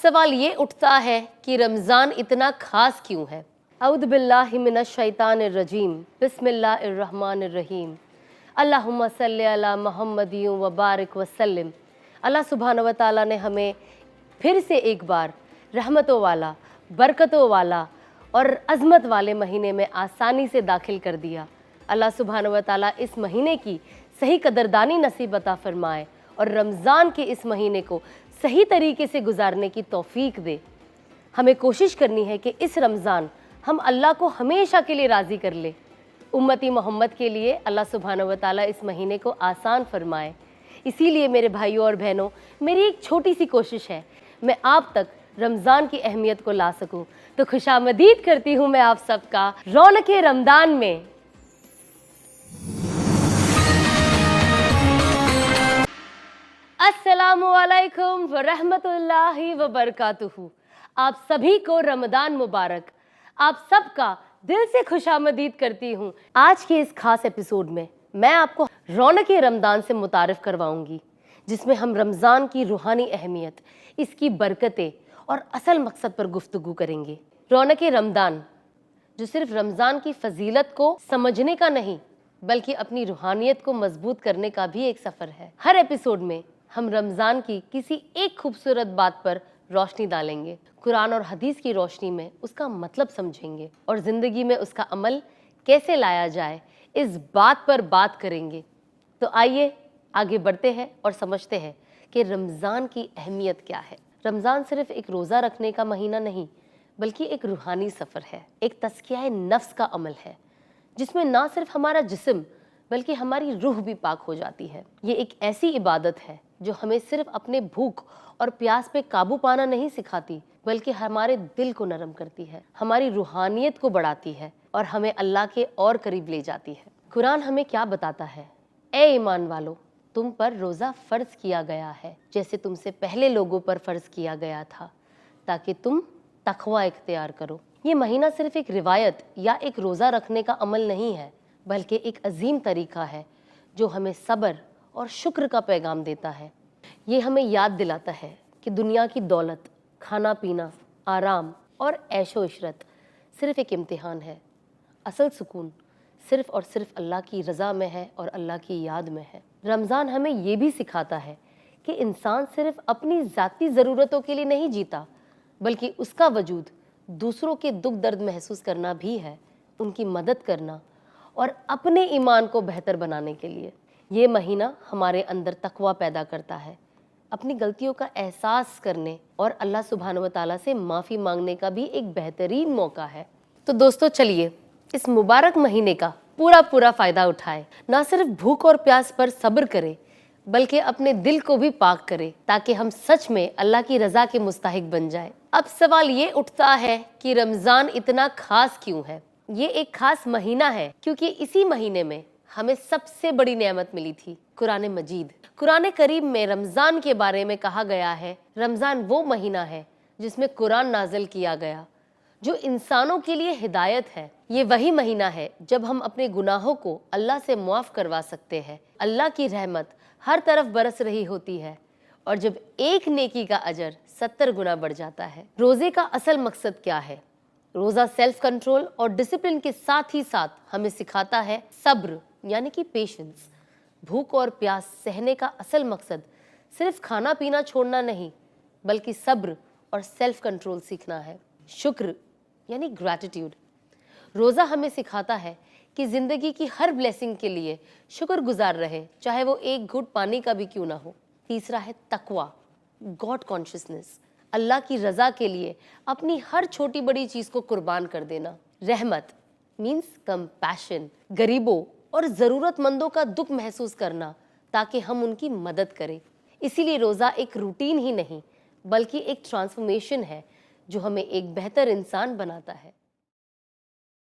सवाल ये उठता है कि रमज़ान इतना खास क्यों है। औज़ु बिल्लाहि मिनश शैतानिर रजीम, बिस्मिल्लाहिर रहमानिर रहीम, अल्लाहुम्मा सल्लि अला मुहम्मदिन व बारिक वसल्लिम। अल्लाह सुब्हानहू व तआला ने हमें फिर से एक बार रहमतों वाला, बरकतों वाला और अज़मत वाले महीने में आसानी से दाखिल कर दिया। अल्लाह सुब्हानहू व तआला इस महीने की सही कदरदानी नसीब अता फरमाए और रमज़ान के इस महीने को सही तरीके से गुजारने की तौफीक दे। हमें कोशिश करनी है कि इस रमज़ान हम अल्लाह को हमेशा के लिए राज़ी कर ले। उम्मती मोहम्मद के लिए अल्लाह सुब्हानहू व तआला इस महीने को आसान फरमाए। इसीलिए मेरे भाइयों और बहनों, मेरी एक छोटी सी कोशिश है, मैं आप तक रमज़ान की अहमियत को ला सकूं। तो खुशामदीद करती हूं मैं आप सबका रौनके रमज़ान में। अस्सलामुअलैकुम व रहमतुल्लाहि व बरकातुहू। आप सभी को रमज़ान मुबारक। आप सबका दिल से खुशामदीद करती हूँ। आज के इस खास एपिसोड में मैं आपको रौनके रमज़ान से मुतारिफ करवाऊंगी, जिसमें हम रमज़ान की रूहानी अहमियत, इसकी बरकतें और असल मकसद पर गुफ्तगू करेंगे। रौनके रमज़ान जो सिर्फ रमज़ान की फजीलत को समझने का नहीं, बल्कि अपनी रूहानियत को मजबूत करने का भी एक सफ़र है। हर एपिसोड में हम रमज़ान की किसी एक खूबसूरत बात पर रोशनी डालेंगे, कुरान और हदीस की रोशनी में उसका मतलब समझेंगे और ज़िंदगी में उसका अमल कैसे लाया जाए, इस बात पर बात करेंगे। तो आइए आगे बढ़ते हैं और समझते हैं कि रमज़ान की अहमियत क्या है। रमज़ान सिर्फ एक रोज़ा रखने का महीना नहीं, बल्कि एक रूहानी सफ़र है, एक तज़किया नफ्स का अमल है, जिसमें ना सिर्फ हमारा जिस्म बल्कि हमारी रूह भी पाक हो जाती है। ये एक ऐसी इबादत है जो हमें सिर्फ अपने भूख और प्यास पे काबू पाना नहीं सिखाती, बल्कि हमारे दिल को नरम करती है, हमारी रूहानियत को बढ़ाती है और हमें अल्लाह के और करीब ले जाती है। कुरान हमें क्या बताता है? ए ईमान वालो, तुम पर रोज़ा फ़र्ज किया गया है जैसे तुमसे पहले लोगों पर फ़र्ज किया गया था, ताकि तुम तक़वा इख्तियार करो। ये महीना सिर्फ एक रिवायत या एक रोज़ा रखने का अमल नहीं है, बल्कि एक अजीम तरीक़ा है जो हमें सब्र और शुक्र का पैगाम देता है। ये हमें याद दिलाता है कि दुनिया की दौलत, खाना पीना, आराम और ऐशो इशरत सिर्फ एक इम्तिहान है। असल सुकून सिर्फ और सिर्फ अल्लाह की रज़ा में है और अल्लाह की याद में है। रमज़ान हमें ये भी सिखाता है कि इंसान सिर्फ अपनी ज़ाती ज़रूरतों के लिए नहीं जीता, बल्कि उसका वजूद दूसरों के दुख दर्द महसूस करना भी है, उनकी मदद करना और अपने ईमान को बेहतर बनाने के लिए। ये महीना हमारे अंदर तक़वा पैदा करता है, अपनी गलतियों का एहसास करने और अल्लाह सुब्हानहू व तआला से माफ़ी मांगने का भी एक बेहतरीन मौका है। तो दोस्तों, चलिए इस मुबारक महीने का पूरा फ़ायदा उठाएं। ना सिर्फ भूख और प्यास पर सब्र करें, बल्कि अपने दिल को भी पाक करें, ताकि हम सच में अल्लाह की रज़ा के मुस्ताहिक बन जाएं। अब सवाल ये उठता है कि रमज़ान इतना खास क्यों है? ये एक खास महीना है क्योंकि इसी महीने में हमें सबसे बड़ी नेमत मिली थी, कुरान मजीद। कुरान करीम में रमज़ान के बारे में कहा गया है, रमज़ान वो महीना है जिसमें कुरान नाज़िल किया गया, जो इंसानों के लिए हिदायत है। ये वही महीना है जब हम अपने गुनाहों को अल्लाह से मुआफ़ करवा सकते हैं। अल्लाह की रहमत हर तरफ बरस रही होती है और जब एक नेकी का अजर 70 गुना बढ़ जाता है। रोज़े का असल मकसद क्या है? रोज़ा सेल्फ कंट्रोल और डिसिप्लिन के साथ ही साथ हमें सिखाता है सब्र, यानी कि पेशेंस। भूख और प्यास सहने का असल मकसद सिर्फ खाना पीना छोड़ना नहीं, बल्कि सब्र और सेल्फ कंट्रोल सीखना है। शुक्र यानी ग्रैटिट्यूड। रोज़ा हमें सिखाता है कि ज़िंदगी की हर ब्लेसिंग के लिए शुक्रगुजार रहे, चाहे वो एक घूंट पानी का भी क्यों ना हो। तीसरा है तकवा, गॉड कॉन्शियसनेस, अल्लाह की रज़ा के लिए अपनी हर छोटी बड़ी चीज़ को कुर्बान कर देना। रहमत मीन्स कंपैशन, गरीबों और ज़रूरतमंदों का दुख महसूस करना, ताकि हम उनकी मदद करें। इसीलिए रोज़ा एक रूटीन ही नहीं, बल्कि एक ट्रांसफॉर्मेशन है जो हमें एक बेहतर इंसान बनाता है।